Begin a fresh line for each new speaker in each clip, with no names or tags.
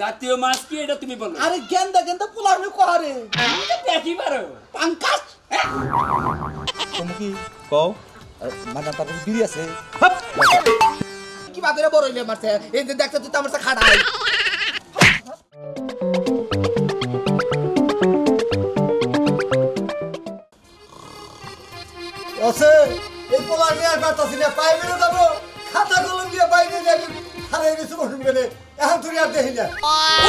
জাতীয় মাছ কি এটা তুমি বলো?
আরে গেন্দা গেন্দা পোলারে কহারে
দেখি পারো
পাঙ্কাস
তুমি কি কও মানে তার বিড়ি আছে
কি বাদরে বড় হইলে মারছে এই যে দেখতে তুই তো আমার সাথে খাড়াই
আছে এই পোলার নিয়ে আর পারতাছি না প্রাইভেটে যাবো খাতা কলম দিয়ে বাইরে যাবি হারাই গেছে বসুন গেলে এখন তুই আর দেখি না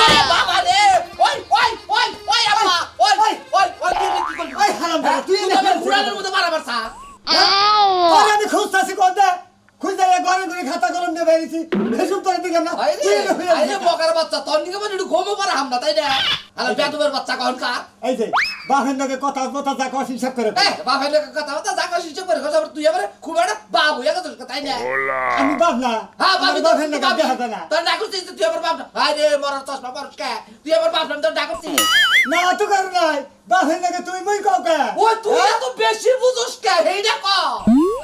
ওরে বাবা রে ওই ওই ওই ওই আব্বা ওই ওই ওই ওই কি করলি
ওই হারাম দাদা তুই
আমার ঘুরানোর মধ্যে মারা মারছা
আরে আমি খুঁজতাছি কোনটা খুঁজতে ঘরে ঘরে খাতা কলম দিয়ে বাইরেছি ভেসুম তোর দিকে না
আইরে বকার বাচ্চা তোর নিকে মানে একটু ঘুমো পারে হামনা তাই না আরে বেদবের বাচ্চা কোন কা
এই যে বাপের নাকি কথা কথা যা কস হিসাব করে
এ বাপের লোক কথা কথা যা কইছিস হিসাব করে কথা তুই এবারে খুব একটা বাবু একা তোর তাই না
আমি বাপ না
হ্যাঁ বাবু
বাপের নাকি দেখা না
তোর না করছিস তুই আমার বাপ না আরে মরার চশমা পরছ কে তুই আমার বাপ না তোর না করছিস
না তো কর নাই বাপের নাকি তুই মই কও কে
ওই তুই এত বেশি বুঝছ কে হেইডা ক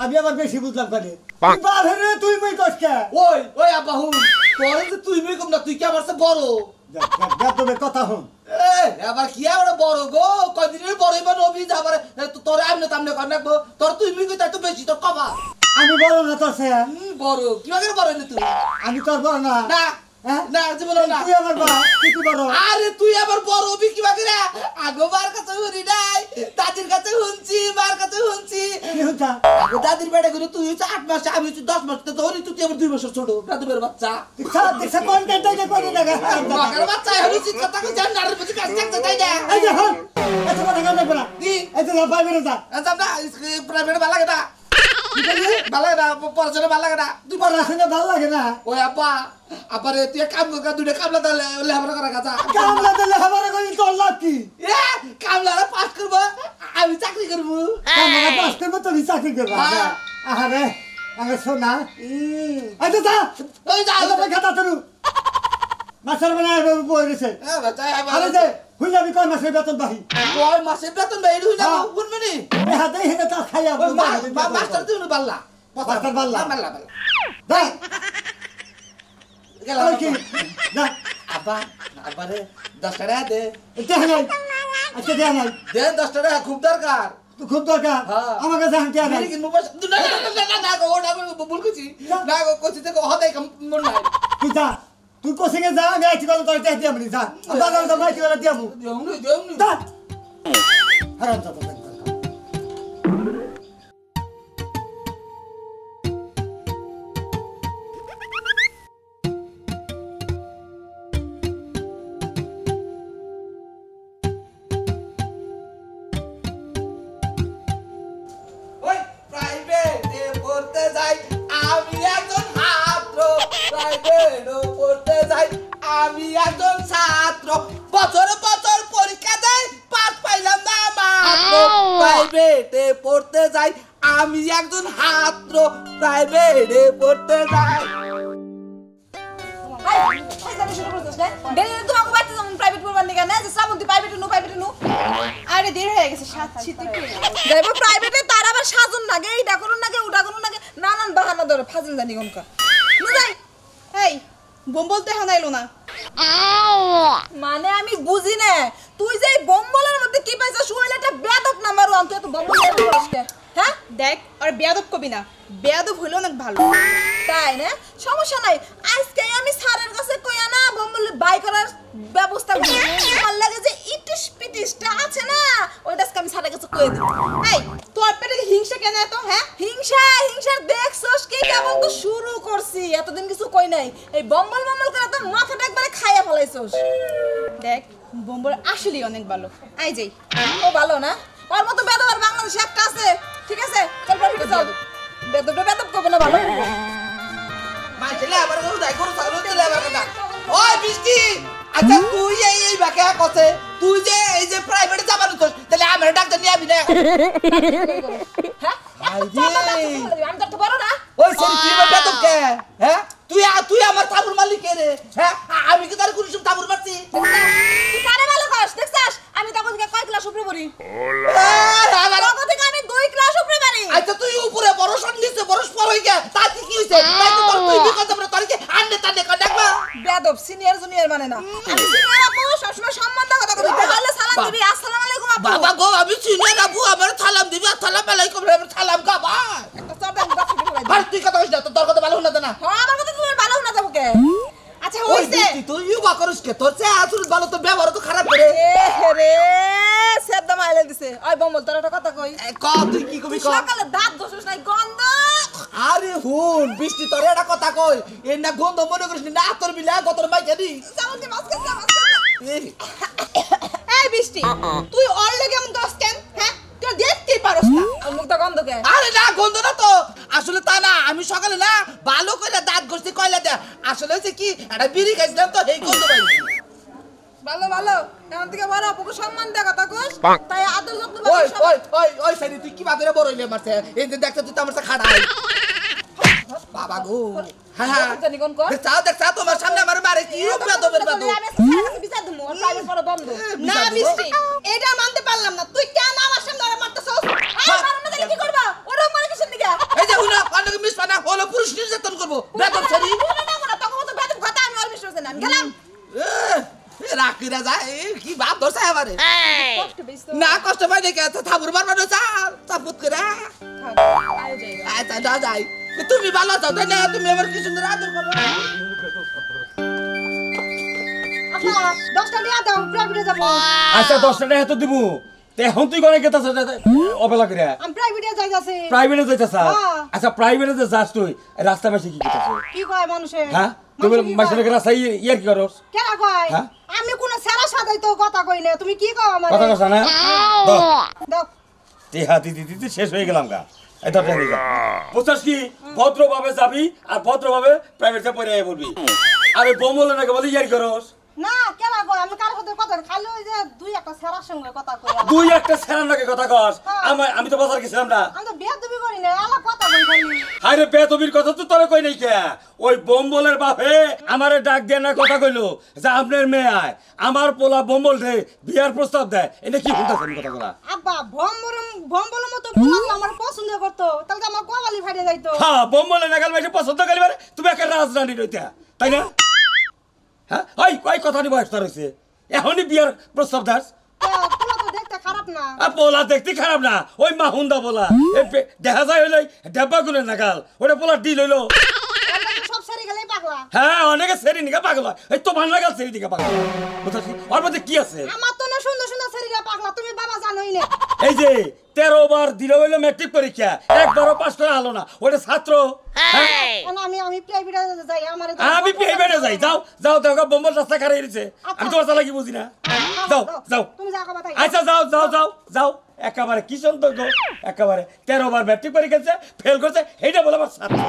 আমি আবার বেশি বুঝলাম কানে বাপের তুই মই কস কে
ওই ওই আব্বা হুন তোর যে তুই মই কম না তুই কি আমার চেয়ে বড়
তোর কথা হন
আবার কি আর বড় গো কদিনের বড় এবার নবী যাবার তোর আমনে তামনে কর নাকবো তোর তুই মই কইতা তো বেশি তোর কবা
আমি বড় না তোর সে
বড় কি করে বড় হইলি তুই
আমি তোর বড় না
না
হ্যাঁ
না জীবন না
তুই আমার বাপ তুই কি বড়
আরে তুই আবার বড় হবি কি করে আগোবার কাছে শুনি নাই দাদির কাছে শুনছি মার কাছে শুনছি
কি হতা
আগো দাদির বেড়া করে তুই হচ্ছে 8 মাস আমি হচ্ছে 10 মাস তো ধরি তুই আবার 2 বছর ছোট দাদুবের বাচ্চা
দেখছ কোন কেটে করে দেখা
মাকার বাচ্চা হলি চিন্তা তাকে জান নারের বুঝি কাছে থাকতে তাই না
এই যে হন এত কথা কেন বলা
কি
এই যে ভাই বেরো যা
আচ্ছা না প্রাইভেট ভালো লাগে না ভালো লাগে না পড়াশোনা ভালো লাগে না
তুই পড়াশোনা ভালো লাগে না
ওই আপা আপারে তুই কাম কর দুইটা কামলা দলে লেহাপড়া করা কাজা
কামলা দিলে আমার কই তোর লাভ কি
এ কামলা পাস করব আমি চাকরি করব
কামলা পাস করব তুই চাকরি করব আরে আরে শোনা আচ্ছা যা
ওই যা
আরে খাতা তুই মাস্টার বানায় বই গেছে
এ বাচ্চা
আরে যে হুই যাবি কোন মাসের বেতন বাহি
ওই মাসের বেতন বাইরে হই যাবো বুঝবনি
এই হাতে হেনে তা খাইয়া
মাস্টার তুই বাল্লা
মাস্টার বাল্লা
বাল্লা বাল্লা
দা
গেল
কি না
আপা আপারে 10 টাকা দে
দেখ নাই আচ্ছা দেখ নাই
দে 10 টাকা খুব দরকার
তুই খুব দরকার আমাকে জানতে হবে
মেরে কিন মোবাইল না গো ওটা ভুল কইছি না গো কইছি তো হদাই কাম মন নাই
তুই যা তুই কোচিং এ যা আমি আইছি কল তোর চাই দিয়াম নি যা দাদা দাদা মাইছি কল দিয়ামু
দেউনি
যা হারাম যা
ওই প্রাইভেটে পড়তে যাই আমি একজন ছাত্র প্রাইভেটে পড়তে যাই আমি একজন ছাত্র বছর বছর পরীক্ষা দেই পাস পাইলাম না মাত্র প্রাইভেটে পড়তে যাই আমি একজন ছাত্র প্রাইভেটে পড়তে যাই
আরে দেরি হয়ে গেছে যাইবো প্রাইভেটে তার আবার সাজন লাগে এইটা করুন লাগে ওটা করুন লাগে নানান বাহানা ধরে ফাজিল জানি কোনকা যাই এই বোম বলতে হানাইলো না মানে আমি বুঝি না তুই যে বোম বলার মধ্যে কি পাইছ শুইলাটা বেয়াদব নাম্বার 1 তুই তো বোম বলছিস কে হ্যাঁ দেখ আর বেয়াদব কবি না বেয়াদব হইলো অনেক ভালো তাই না সমস্যা নাই আজকে আমি স্যারের কাছে কইয়া না বোম বলে বাই করার ব্যবস্থা করি আমার লাগে যে ইটিস পিটিসটা আছে না ওইটা আজকে আমি স্যারের কাছে কইয়া দেব এই তোর পেটে হিংসা কেন এত হ্যাঁ হিংসা দেখছস কি কেবল তো শুরু করছি এতদিন কিছু কই নাই এই বম্বল করে তো মাথাটা একবারে খাইয়া ফলাইছস দেখ বম্বল আসলেই অনেক ভালো আই যাই ও ভালো না ওর মতো বেদব আর বাংলাদেশে একটা আছে ঠিক আছে চল প্রাইভেটে চল বেদব কবে না ভালো
মাইছেলে আবার গরু দাই গরু ছাগল দিলে আবার কথা ওই বৃষ্টি আচ্ছা তুই এই বাকে কসে তুই যে এই যে প্রাইভেটে যাবানো তো তাহলে আমার ডাক্তার নিয়ে আবি না
হ্যাঁ আমি তো বড় না
ওই সরি তুই বেদব কে হ্যাঁ তুই আমার তাবুর মালিক কে রে হ্যাঁ আমি কি তার কোনো তাবুর মারছি
তুই কারে ভালো কস দেখছস আমি তখন থেকে কয় ক্লাস উপরে পড়ি তখন থেকে আমি 2 ক্লাস উপরে পড়ি
আচ্ছা তুই উপরে পড়াশোনা নিতে পরস্পর হই গে তাতে কি হইছে তাই তো তুই বিকজ আমরা তোর কি আন্নে তান্নে কর দেখবা
বেদব সিনিয়র জুনিয়র মানে না আমি সিনিয়র আপু সবসময় সম্মান দিয়ে কথা কই তাহলে সালাম দিবি আসসালামু আলাইকুম আপু
বাবা গো আমি সিনিয়র আপু আমার সালাম দিবি আসসালামু আলাইকুম সালাম খাবা
একটা চড় দাও ছুটি করে
আর তুই কথা কইছ না তোর কথা ভালো না না
হ্যাঁ আমার কথা তুমি ভালো না যাবো কে আচ্ছা
ওই
হইছে
বৃষ্টি তুই ইউবা করিস কে তোর চেয়ে আসল ভালো তো ব্যবহার তো খারাপ করে
রে সেদ্দা মাইলে দিছে ওই বম্বল তোর একটা কথা কই
ক তুই কি কবি ক
সকালে দাঁত ঘষিস নাই গন্ধ
আরে হুন বৃষ্টি তোর একটা কথা কই এর না গন্ধ মনে করিস না তোর বিলা গতর মাইকে দি
সামনে মাস্ক এই বৃষ্টি তুই অলরেডি এমন দস কেন হ্যাঁ তুই দেখতে পারছ না আর মুখটা গন্ধ কে
আরে না গন্ধ না তো আসলে তা না আমি সকালে না ভালো করে দাঁত ঘষতে কইলা দে আসলে হচ্ছে কি একটা বিড়ি খাইছিলাম তো এই গন্ধ পাইছি
ভালো ভালো এমন থেকে বড় আপুকে সম্মান দে কথা কইস তাই আদর যত্ন
ওই ওই ওই ওই সাইডে তুই কি বাদরে বড় হইলে মারছে এই যে দেখছ তুই তো আমার সাথে খাড়াই বাবা গো হ্যাঁ হ্যাঁ
জানি কোন কর
দেখছ তোমার সামনে আমার মারে কি বেদবের বেদ
আমি বিচার দেবো আর প্রাইভেট পড়া বন্ধ না বৃষ্টি এটা মানতে পারলাম না তুই কেন আমার সামনে আর মারতেছস আর মারুন না কি করবা ওরা মানে কিসের দিকে
এই যে হুনা অনেক মিস পানা হলো পুরুষ নির্যাতন করব বেদব ছাড়ি
না তখন তো বেদব কথা আমি আর বিশ্বাস না আমি গেলাম
রাখিরা যায় কি বাপ ধরছে আমারে
কষ্ট বেশ তো
না কষ্ট পাই দেখে থাবুর মারবার চাল চাপুত করে
আয় যাইবা
আচ্ছা যা যাই তুমি ভালো আছো তাই না তুমি আমার কি সুন্দর আদর করো
আপা 10টা নিয়ে দাও প্রাইভেটে যাব
আচ্ছা 10 টাকা এত দিব তে এখন তুই কোনে গেতাছ অবেলা করে
আমি প্রাইভেটে যাইতাছি
প্রাইভেটে যাইতাছ
হ্যাঁ।
আচ্ছা প্রাইভেটে যে যাস তুই রাস্তা পাশে কি করতাছ
কি কয় মানুষে
হ্যাঁ তুমি মাইসের রাস্তা ইয়ার কি করস
কেন কয়
হ্যাঁ?
আমি কোন সেরা সাদাই তো কথা কই না তুমি কি কও আমারে
কথা কস না দাও
দাও
তে হাতি দিতে শেষ হয়ে গেলাম গা এটা টেনে যা বুঝছস কি ভদ্রভাবে যাবি আর ভদ্রভাবে প্রাইভেটে পড়ে আই বলবি আর ওই বোম বলে নাকি বলি ইয়ার করস
না কেন কয় আমি কার সাথে কথা খালি ওই যে দুই একটা সেরার সঙ্গে কথা কই
দুই একটা সেরার নাকি কথা কস আমি তো বাজার গেছিলাম না
আমি তো বিয়ে তুমি করি না আলা কথা কই খালি
আরে বেতবির কথা তো তোরে কই নাই কে ওই বোম্বলের বাপে আমারে ডাক দিয়ে না কথা কইলো যে আপনার মেয়ে আয় আমার পোলা বোম্বল দে বিয়ার প্রস্তাব দেয় এটা কি বলতাছেন কথা বলা
আব্বা ভম্বল মতো বলাল আমার পছন্দ করতো তাহলে তো আমার কোয়ালি ফাইটে যাইতো
হ্যাঁ বোম্বলে নাগাল মাইছে পছন্দ করিবারে তুমি একটা রাজরানী রইতা তাই না হ্যাঁ ওই কই কথা নি বয়স হইছে এখনই বিয়ার প্রস্তাব দাস
পোলা তো দেখতে খারাপ না
পোলা দেখতে খারাপ না ওই মাহুন্দা পোলা দেখা যায় হইলে ডেব্বা গুলো নাগাল ওটা পোলা ডিল হইলো
সব সারি গেলেই পাগলা
হ্যাঁ অনেকে সেরি নিকা পাগল হয় এই তো ভান্না গাল সেরি দিকে পাগল বুঝছিস ওর মধ্যে কি আছে
আমার তো না সুন্দর সুন্দর সারিরা পাগলা তুমি বাবা জানোই না
এই যে 13 বার দিল হইলো ম্যাট্রিক পরীক্ষা একবারও পাস করা হলো না ওটা ছাত্র হ্যাঁ?
আমি প্রাইভেটে যাই আমার
আমি প্রাইভেটে যাই যাও যাও দেখো বোম্বল রাস্তা খারাপ হয়েছে আমি তোমার চালা কি বুঝি না যাও যাও
তুমি যা কথা
আচ্ছা যাও যাও যাও যাও একেবারে কি সুন্দর গো একেবারে 13 বার ম্যাট্রিক পরীক্ষা ফেল করছে এইটা বলে আমার ছাত্র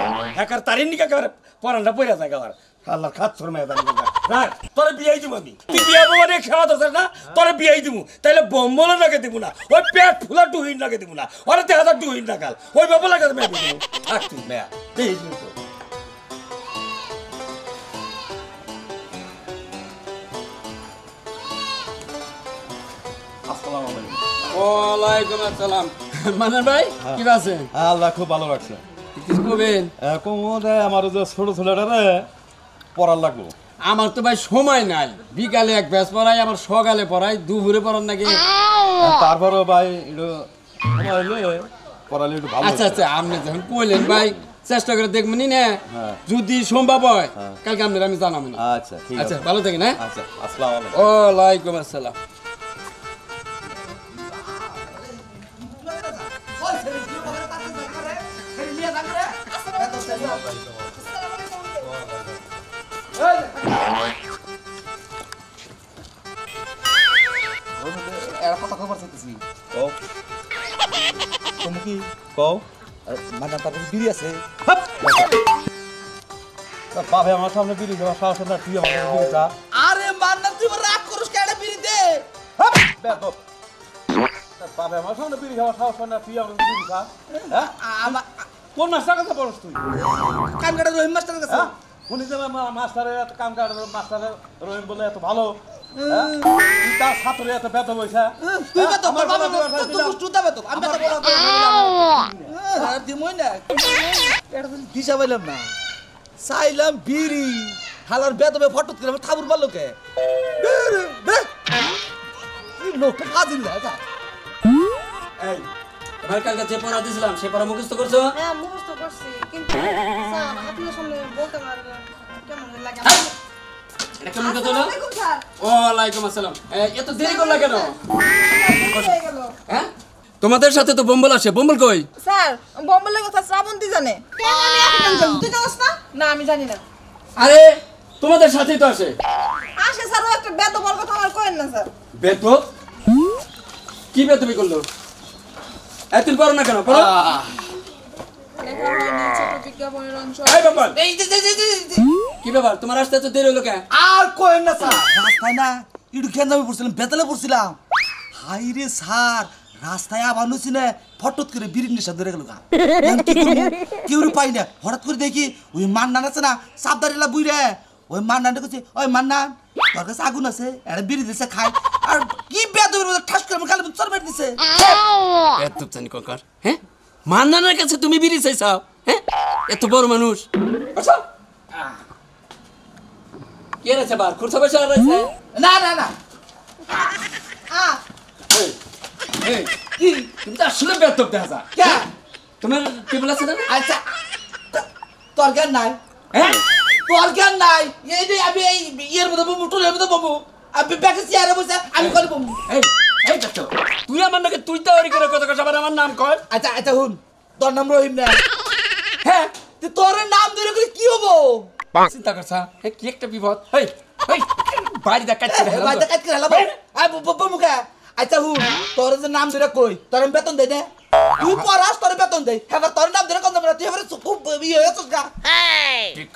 একার তারিন নিকে একেবারে পড়ানটা পড়ে যায় একেবারে আল্লাহ খাত ছড় মেয়ে দাঁড়িয়ে রাখ তোরে বিয়াই দিব আমি তুই বিয়া বাবা খাওয়া দরকার না তোরে বিয়াই দিব তাইলে বোম্বল লাগে দিব না ওই পেট ফুলা ডুহিন লাগে দিব না ওরা 1000 ডুহিন টাকাল ওই বাবা লাগে মেয়ে দিব থাক তুই মেয়া এই তো
আসসালামু আলাইকুম
ওয়ালাইকুম আসসালাম মানান ভাই কি আছে
আল্লাহ খুব ভালো রাখছে
কিছু কবেন
কোমরে আমার যে ছোট ছেলেটারে পড়ার লাগবো
আমার তো ভাই সময় নাই বিকালে এক ব্যাচ পড়াই আমার সকালে পড়াই দুপুরে পড়ার নাকি
তারপরও ভাই একটু পড়ালে একটু ভালো
আচ্ছা আচ্ছা আপনি যখন কইলেন ভাই চেষ্টা করে দেখবেন না
হ্যাঁ।
যদি সম্ভব হয় কালকে আপনার আমি জানাবেন
আচ্ছা ঠিক
আচ্ছা
আছে
ভালো থাকেন হ্যাঁ
আচ্ছা আসসালামু আলাইকুম
ওয়ালাইকুম আসসালাম
কথা খবর চাইতেছি
কও তুমি কি কও
মানে তার বিড়ি আছে
বাবা আমার সামনে বিড়ি দেওয়া সাহস না তুই আমার কাছে বিড়ি চা
আরে মান্না তুই রাগ করিস কেন বিড়ি দে
বাবা আমার সামনে বিড়ি খাওয়া সাহস না তুই আমার কাছে বিড়ি চা হ্যাঁ কোন মাস্টার কাছে পড়স তুই
কান কাটা রহিম মাস্টারের কাছে
হ্যাঁ উনি যে মাস্টারের এত কাম কাটার মাস্টারের রহিম বলে এত ভালো হ্যাঁ তুই তার ছাত্রের এত বেতন পয়সা
তুই বেতো বাবা তো দুষ্টু দাবে তো আমি বেতো আর দিমই না এটা তো দিশা পাইলাম না চাইলাম বিড়ি হালার বেদবে ফটো তুলে আমি থাবুর মারলো কে লোকটা ফাজিল না যা
এই তোমার কালকে যে পড়া দিছিলাম সে পড়া মুখস্থ করছো?
হ্যাঁ মুখস্থ করছি কিন্তু স্যার আপনার সামনে বলতে পারবেন কেমন লাগে
এটা কেমন কথা হলো?
আসসালামু আলাইকুম স্যার
ওয়ালাইকুম আসসালাম। এত দেরি করলা কেন?
হয়ে গেল
হ্যাঁ তোমাদের সাথে তো বম্বল আসে, বম্বল কই?
স্যার বম্বলের কথা শ্রাবন্তী জানে আমি এখন জানি তুই জানিস না না আমি জানি না
আরে তোমাদের সাথেই তো আসে।
আসে স্যার ও একটা বেদবর কথা আমার কইেন না স্যার
বেতব কি বেতবি করলো? তুমি পড়ো না কেন? পড়ো।
লেখা হয়নি ছোট বিজ্ঞাপনের অংশ
এই বম্বল
এই যে
কি ব্যাপার তোমার আসতে এত দেরি হলো কেন?
আর কোয়েন না স্যার রাস্তায় না ইডু কেন আমি পড়ছিলাম বেতালে পড়ছিলাম হাই রে স্যার রাস্তায় আবার নুছি না ফটত করে বিড়ির নেশা ধরে গেল গা কেউ পাই না হঠাৎ করে দেখি ওই মান্নান আছে না সাবদারিলা বুইরে ওই মান্নানটা কইছে ওই মান্নান তোর কাছে আগুন আছে একটা বিড়ি দিছে খাই আর কি বেদবের মধ্যে ঠাস করে আমার গালে চর মেরে দিছে
বেতব জানি কঙ্কার। হ্যাঁ মান্নানের কাছে তুমি বিড়ি চাইছাও? হ্যাঁ এত বড় মানুষ। আচ্ছা কে রেছে বার খুরসা বসে আর রয়েছে?
না না না
এই, এই, কি? তুমি তো আসলে বেতব দেখা যা।
কে
তোমার টেবিল আছে না?
আচ্ছা তোর জ্ঞান নাই
হ্যাঁ
তোর জ্ঞান নাই এই যে আমি এই ইয়ের মধ্যে বমু টুলের মধ্যে বমু আমি ব্যাকে চেয়ারে বসে আমি করে বমু
এই এই দেখো তুই আমার নাকি তুই তো ওরি করে কথা কথা আবার আমার নাম কর।
আচ্ছা আচ্ছা হুন তোর নাম রহিম না
হ্যাঁ
তো তোর নাম ধরে করে কি হবো
চিন্তা করছা কি একটা বিপদ। এই এই বাড়ি দা কাটছে রে
বাইতে কাট করে হলাম আই বমুকা আচ্ছা হুন তোর যে নাম ধরে কই তোর আমি বেতন দেই না তুই পড়াস তোর বেতন দেই এবার তোর নাম ধরে কোন না তুই এবারে খুব ইয়ে হয়েছিস গা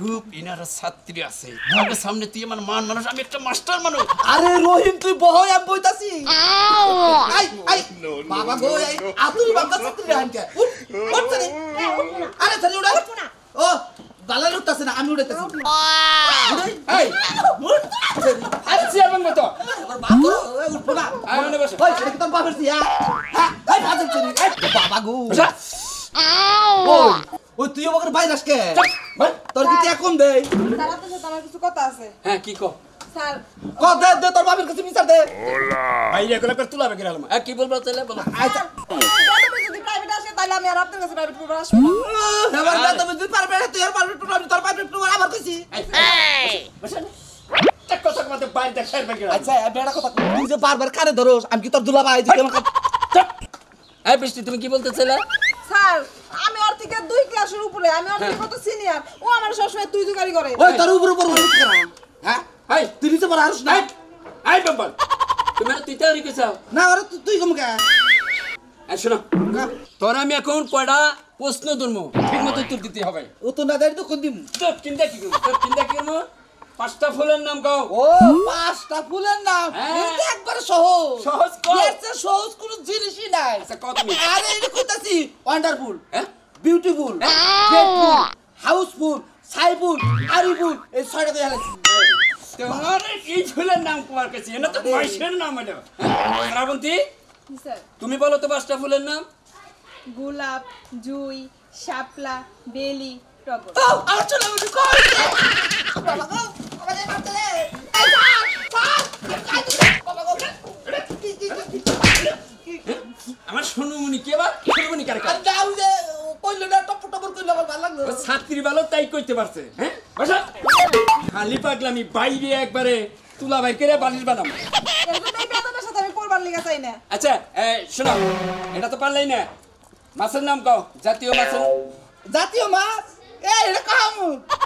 খুব ইনার ছাত্রী আছে আমার সামনে তুই আমার মান মানুষ আমি একটা মাস্টার মানুষ।
আরে রহিম তুই বহই আমি বইতাছি আই আই বাবা গো এই আতুই বাবা ছাত্রী হানকে উঠ চলে আরে চলে উড়া ও বালা লুটতাছে না আমি উড়াইতাছি
এই আরে চেয়ারম্যান মতো
আবার বাবা উঠবো না
আয় মনে বসে
ওই এটা কি তোর বাবার দিয়া হ্যাঁ এই বাজে চলে বাবা গো
বসা
ওই ওই তুই আমাকে বাইরে আসকে তোর কি কম দেই
স্যার আপনার সাথে আমার কিছু কথা আছে
হ্যাঁ কি কো
স্যার
কত দে দে তোর বাবার কাছে বিচার দে
বাইরে করে করে তুলাবে গেলাম কি বলবো তাহলে বলো।
আচ্ছা
বেদবে যদি প্রাইভেট আসে তাহলে আমি আর আপনার কাছে প্রাইভেট পড়ব আসবো না
এবার না তুমি তুই পারবে তুই আর পারবে তুই তোর পারবে তুই আবার কইছি
বসে এক কথা মতে বাইরে দেখার বেগে
আচ্ছা বেড়া কথা তুই যে বারবার কানে ধরোস আমি কি তোর দুলা ভাই যে আমার
এই বৃষ্টি তুমি কি বলতে চাইলা?
স্যার আমি ওর থেকে 2 ক্লাসের উপরে আমি ওর থেকে কত সিনিয়র ও আমার সবসময় তুই তুকারি করে
ওই তোর উপর উপর হ্যাঁ
এই
তুই নিচে পড়া আরস না
এই বাবা তুমি তুই তারি কইছাও
না আরে তুই কম কে
এই শোনো তোর আমি এখন কয়টা প্রশ্ন ধরমু ঠিকমতো উত্তর দিতে হবে।
ও তো না দাঁড়ি তো কোন দিম
তো চিন্তা কি করব তোর চিন্তা কি করব? পাঁচটা ফুলের নাম কও।
ও পাঁচটা ফুলের নাম
হ্যাঁ।
এটা একবার সহজ
সহজ কও।
এর চেয়ে সহজ কোনো জিনিসই নাই
আচ্ছা কত তুমি
আরে এটা কইতাছি ওয়ান্ডারফুল
হ্যাঁ
beautiful grateful houseful Saiful Ariful এই ছয়টা দিয়ে হালাইছি
তোমার এই ফুলের নাম কোয়ার কাছে না তো মাইশের নাম হলো শ্রাবন্তী
স্যার
তুমি বলো তো পাঁচটা ফুলের নাম।
গোলাপ জুই শাপলা বেলি টগর
আমার চলে উঠি কই বাবা গো আমাদের মারতে দে এই
আমার সোনুমণি কে বা সোনুমণি কার কাছে
যাও যে কইলো না টপ টপ কইলো আমার ভালো লাগলো
ছাত্রী ভালো তাই কইতে পারছে। হ্যাঁ বসা খালি পাগলামি বাইরে একবারে তুলা বাই করে বালিশ বানাম।
এজন্য এই বেদবের সাথে আমি পড়বার লাগা চাই না
আচ্ছা শোনো এটা তো পারলাই না মাছের নাম কও জাতীয় মাছের
জাতীয় মাছ এই এটা কাম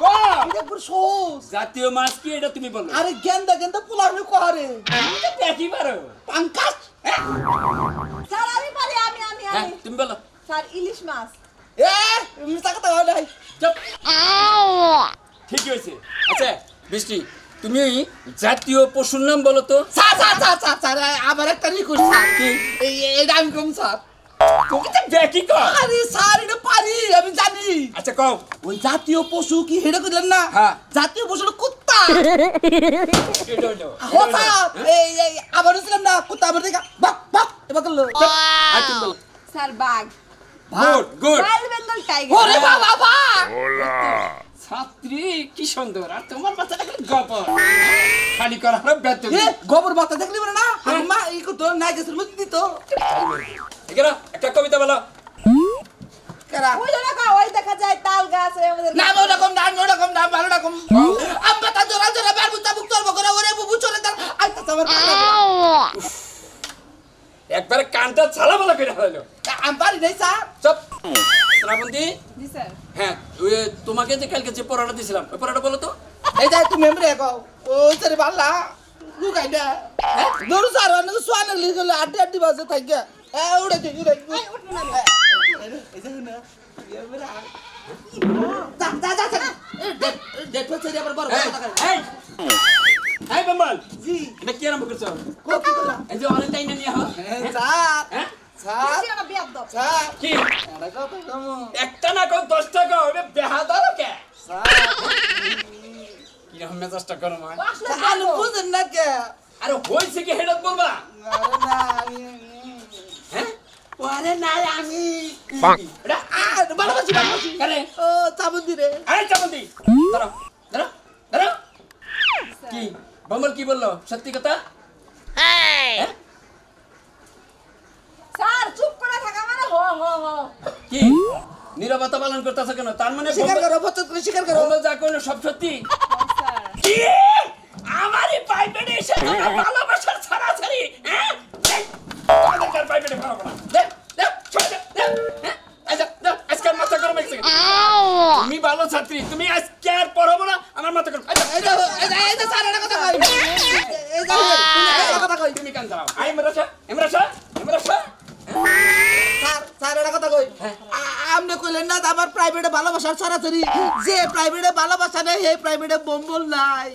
কও
এটা পুরো সহজ
জাতীয় মাছ কি এটা তুমি বলো।
আরে গেন্দা গেন্দা পোলারে কহারে
কি পারো
পাঙ্কাস
স্যার আমি পারি আমি
হ্যাঁ তুমি বলো।
স্যার ইলিশ মাছ
এ মিছা কথা হয় নাই
চুপ ঠিকই হয়েছে। আচ্ছা বৃষ্টি তুমি জাতীয় পশুর নাম বলো তো।
Sir sir sir sir sir আমার একটা রিকোয়েস্ট স্যার
কি?
এটা আমি কম স্যার
তুমি তো ব্যাকি কর।
আরে স্যার এটা পারি আমি জানি
আচ্ছা কও
ওই জাতীয় পশু কি হেডে কইলেন না
হ্যাঁ।
জাতীয় পশু হলো কুত্তা
এটা হলো
ও স্যার এই আবার ছিলাম না কুত্তা আবার দেখা বাক বাক এবার করলো
আর তুমি বলো।
স্যার বাঘ
good good
royal Bengal tiger
ওরে বাবা বাবা
ছাত্রী কি সুন্দর আর তোমার বাচ্চাটা কি গপর খালি করার বেতন
এ গোবর বাতা দেখলি বলে না মা এই কো তোর নাই গেছিল বুঝতি তো
এখানে একটা কবিতা বলো
কেরা
ওই জন্য ওই দেখা যায় তাল গাছ আমাদের
না ওরকম না ওরকম না ভালো রকম আম্মা তা জোরা জোরা বার বুতা বুক করব করে ওরে বুবু চলে তার আইতা তোমার
একবারে কানটা ছালা বলা করে হলো
আমবারি নাই স্যার
চুপ শ্রাবন্তী
জি স্যার
হ্যাঁ ওই তোমাকে যে কালকে যে পড়াটা দিছিলাম ওই পড়াটা বলো তো
এই যাই তুমি মেমরে গো ওই সরে বাল্লা লুকাই দে দৌড় স্যার অনেক সোয়ানে লিখলে আড্ডি আড্ডি বাজে থাকে এ উড়ে দি উড়ে
এই উঠো না
এই যে না যা যা যা ডেট হচ্ছে আবার বড় কথা
এই এই বাম্বাল
জি
এটা কি আরম্ভ করছো
কো কি করলা
এই যে অনেক টাইম নিয়ে হো
স্যার
হ্যাঁ
স্যার
বেশি না বিয়াদ দাও
স্যার
কি
এটা কত কম
একটা না কোন 10 টাকা হবে বেহাদার কে
স্যার
কি রকম মেজাজটা করো মা
আসলে
আলু বুঝেন না কে
আরে হইছে কি হেডত বলবা
আরে না আমি
হ্যাঁ
ওরে না আমি
এটা
আর ভালোবাসি ভালোবাসি
কারে
ও চাবুন্দি রে
আরে চামন্তি দাঁড়াও দাঁড়াও দাঁড়াও কি বাম্বাল কি বললো সত্যি কথা হ্যাঁ
স্যার চুপ করে থাকা মানে হো হো হো
কি নীরবতা পালন করতেছ কেন তার মানে
স্বীকার করো বচ্চন করে স্বীকার করো
বাম্বাল যা কইলো সব সত্যি
স্যার
কি আমারই পাইপেটে এসে তোমরা ভালোবাসার ছাড়াছাড়ি হ্যাঁ তোমাদের কার পাইপেটে ভালোবাসা দে দে ছড়া দে দে হ্যাঁ আজকাল মাথা গরম হয়েছে তুমি ভালো ছাত্রী তুমি আজকে আর পড়াবো না আমার মাথা গরম
এই যে স্যার এটা কথা কই এই যে এটা কথা কই
তুমি কান দাও আই মেরাসা এমরাসা
স্যার স্যার এটা কথা কই আপনি কইলেন না আমার প্রাইভেটে ভালোবাসার ছড়াছড়ি যে প্রাইভেটে ভালোবাসা নেই সেই প্রাইভেটে বোম্বল নাই